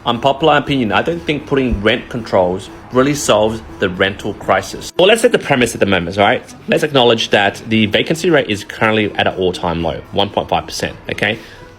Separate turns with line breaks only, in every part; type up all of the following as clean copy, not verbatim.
Unpopular opinion, I don't think putting rent controls really solves the rental crisis. Well, let's set the premise at the moment, right? Let's acknowledge that the vacancy rate is currently at an all-time low, 1.5%, okay?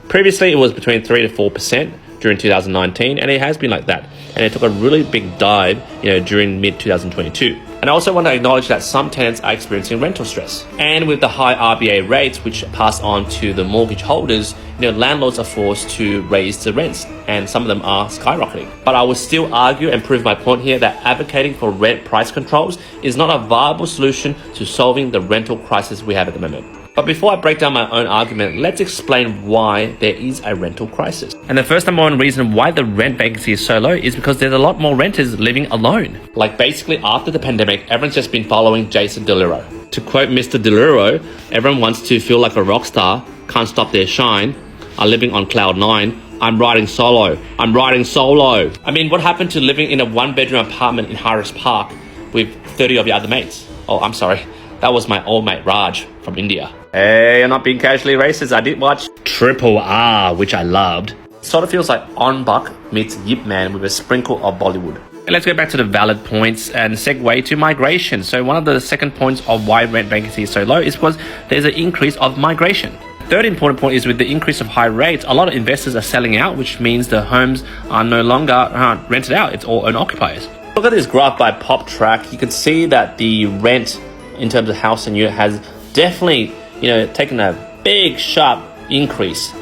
Previously, it was between 3 to 4% during 2019, and it has been like that. And it took a really big dive, during mid-2022. And I also want to acknowledge that some tenants are experiencing rental stress. And with the high RBA rates, which pass on to the mortgage holders, landlords are forced to raise the rents, and some of them are skyrocketing. But I will still argue and prove my point here that advocating for rent price controls is not a viable solution to solving the rental crisis we have at the moment. But before I break down my own argument, let's explain why there is a rental crisis. And the first number one reason why the rent vacancy is so low is because there's a lot more renters living alone. Like basically after the pandemic, everyone's just been following Jason Derulo. To quote Mr. Derulo, everyone wants to feel like a rock star, can't stop their shine, are living on cloud nine. I'm riding solo. I mean, what happened to living in a one-bedroom apartment in Harris Park with 30 of your other mates? Oh, I'm sorry. That was my old mate Raj from India. Hey, I'm not being casually racist. I did watch Triple R, which I loved. It sort of feels like On Buck meets Yip Man with a sprinkle of Bollywood. And let's go back to the valid points and segue to migration. So one of the second points of why rent vacancy is so low is because there's an increase of migration. Third important point is with the increase of high rates, a lot of investors are selling out, which means the homes are no longer rented out. It's all owner-occupiers. Look at this graph by PopTrack. You can see that the rent in terms of house and unit has definitely, taken a big, sharp increase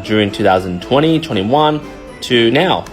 during 2020, 21 to now.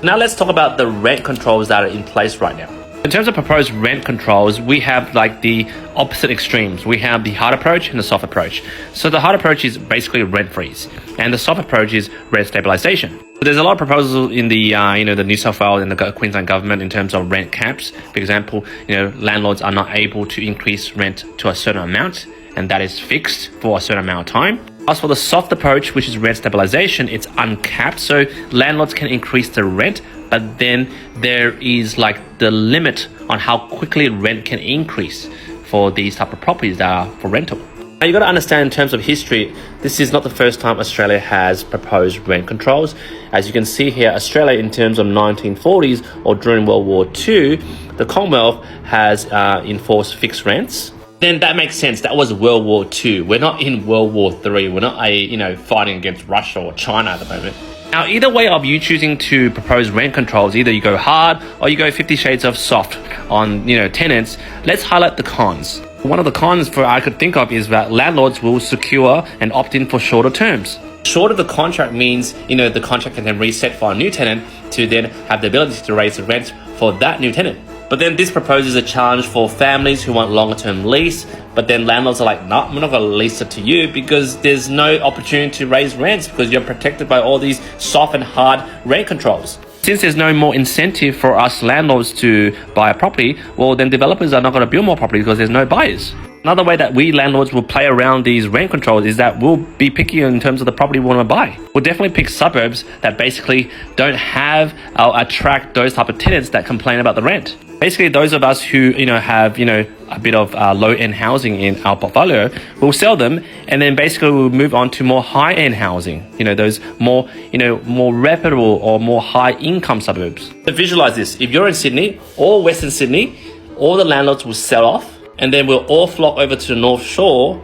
Now let's talk about the rent controls that are in place right now. In terms of proposed rent controls, we have like the opposite extremes. We have the hard approach and the soft approach. So the hard approach is basically rent freeze, and the soft approach is rent stabilization. There's a lot of proposals in the the New South Wales and the Queensland government in terms of rent caps. For example, landlords are not able to increase rent to a certain amount, and that is fixed for a certain amount of time. As for the soft approach, which is rent stabilization, it's uncapped, so landlords can increase the rent, but then there is like the limit on how quickly rent can increase for these type of properties that are for rental. Now you got to understand in terms of history, this is not the first time Australia has proposed rent controls. As you can see here, Australia in terms of 1940s or during World War II, the Commonwealth has enforced fixed rents. Then that makes sense. That was World War II. We're not in World War III. We're not fighting against Russia or China at the moment. Now, either way of you choosing to propose rent controls, either you go hard or you go 50 shades of soft on, tenants, let's highlight the cons. One of the cons I could think of is that landlords will secure and opt in for shorter terms. Shorter the contract means, the contract can then reset for a new tenant to then have the ability to raise the rent for that new tenant. But then this proposes a challenge for families who want longer term lease, but then landlords are like, no, I'm not going to lease it to you because there's no opportunity to raise rents because you're protected by all these soft and hard rent controls. Since there's no more incentive for us landlords to buy a property, well, then developers are not going to build more property because there's no buyers. Another way that we landlords will play around these rent controls is that we'll be picky in terms of the property we want to buy. We'll definitely pick suburbs that basically don't have or attract those type of tenants that complain about the rent. Basically, those of us who have a bit of low-end housing in our portfolio, we'll sell them, and then basically we'll move on to more high-end housing. Those more reputable or more high-income suburbs. So visualize this: if you're in Sydney or Western Sydney, all the landlords will sell off, and then we'll all flock over to the North Shore,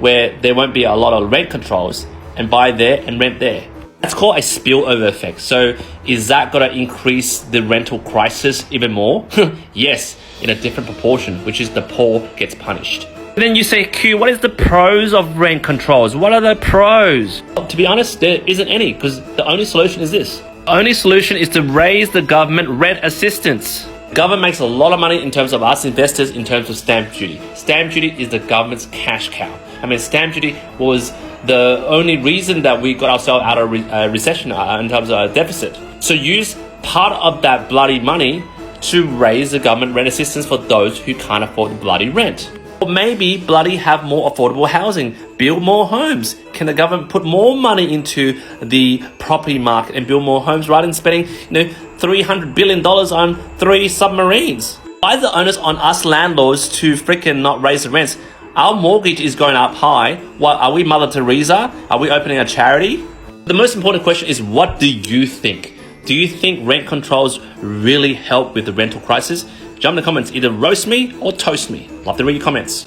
where there won't be a lot of rent controls, and buy there and rent there. That's called a spillover effect. So is that going to increase the rental crisis even more? Yes, in a different proportion, which is the poor gets punished. And then you say, Q, what is the pros of rent controls? What are the pros? Well, to be honest, there isn't any, because the only solution is this. The only solution is to raise the government rent assistance. The government makes a lot of money in terms of us investors in terms of stamp duty. Stamp duty is the government's cash cow. Stamp duty was the only reason that we got ourselves out of recession in terms of a deficit. So use part of that bloody money to raise the government rent assistance for those who can't afford the bloody rent. Or maybe bloody have more affordable housing, build more homes. Can the government put more money into the property market and build more homes rather than spending $300 billion on 3 submarines? Why is the onus on us landlords to freaking not raise the rents? Our mortgage is going up high. What, are we Mother Teresa? Are we opening a charity? The most important question is, what do you think? Do you think rent controls really help with the rental crisis? Jump in the comments, either roast me or toast me. Love to read your comments.